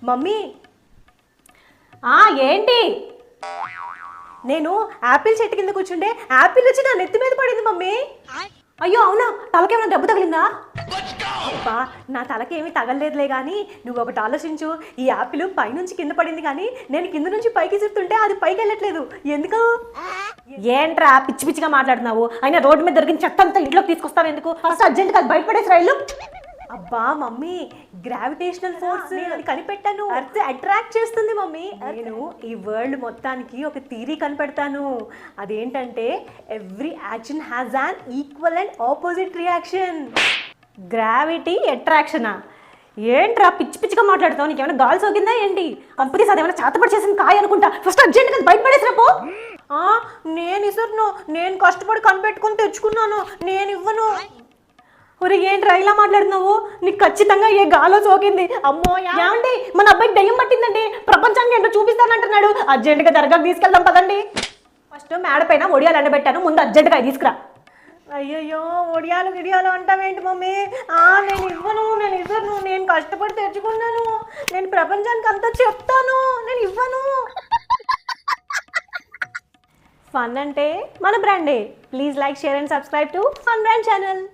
Mummy ఏంటి? నేను Apple చెట్టు కింద కూర్చుంటే యాపిల్ వచ్చి నా నెత్తి మీద పడింది మమ్మీ. అయ్యో అవునా? తలకేమైనా దెబ్బ తగిలిందా? అబ్బా నా తలకేమీ తగలలేదులే కానీ నువ్వు ఒకటి ఆలోచించు. ఈ యాపిల్ పైనుంచి కింద పడింది కానీ నేను కింద నుంచి పైకి చెప్తుంటే అది పైకి వెళ్ళట్లేదు. ఎందుకు? ఏంట్రా పిచ్చి పిచ్చిగా మాట్లాడుతున్నావు? అయినా రోడ్డు మీద దొరికిన చెత్త అంతా ఇంట్లోకి తీసుకొస్తావు ఎందుకు? ఫస్ట్ అర్జెంట్గా అది బయటపడేసి రైలు. అబ్బా మమ్మీ, గ్రావిటేషనల్ ఫోర్స్ నేను అది కనిపెట్టాను. అర్త్ అట్రాక్ట్ చేస్తుంది మమ్మీ. నేను ఈ వరల్డ్ మొత్తానికి ఒక థియరీ కనిపెడతాను. అదేంటంటే every action has an equal and opposite reaction. Gravity అట్రాక్షనా? ఏంట్రా పిచ్చి పిచ్చిగా మాట్లాడుతావు? నీకేమైనా గాలి సోకిందా ఏంటి? కంపెనీస్ అదేమైనా చేతపడి చేసిన కాయ అనుకుంటా. ఫస్ట్ అర్జెంట్గా బయటపడేసి రేపు. నేను ఇసరును, నేను కష్టపడి కనిపెట్టుకుని తెచ్చుకున్నాను, నేను ఇవ్వను. ఒరే ఏంట్రా ఇలా మాట్లాడుతున్నావు? నీకు ఖచ్చితంగా ఏ గాలో సోకింది. అమ్మో ఏమండి, మన అబ్బాయికి దయ్యం పట్టిందండి, ప్రపంచానికి ఏంటో చూపిస్తానంటున్నాడు. అర్జెంటుగా దర్గాకు తీసుకెళ్దాం పదండి. ఫస్ట్ మేడ పైన ఒడియాలు ఎండబెట్టాను, ముందు అర్జెంటుగా తీసుకురా. అయ్యయ్యో ఒడియాలు గిడియాలు అంటావేంటి మమ్మీ? నేను ఇవ్వను, నేను ఇవ్వను, నేను కష్టపడి తెచ్చుకున్నాను, నేను ప్రపంచానికి అంతా చెప్తాను, నేను ఇవ్వను. ఫన్ అంటే మన బ్రాండే. Please like, share and subscribe to fun brand channel.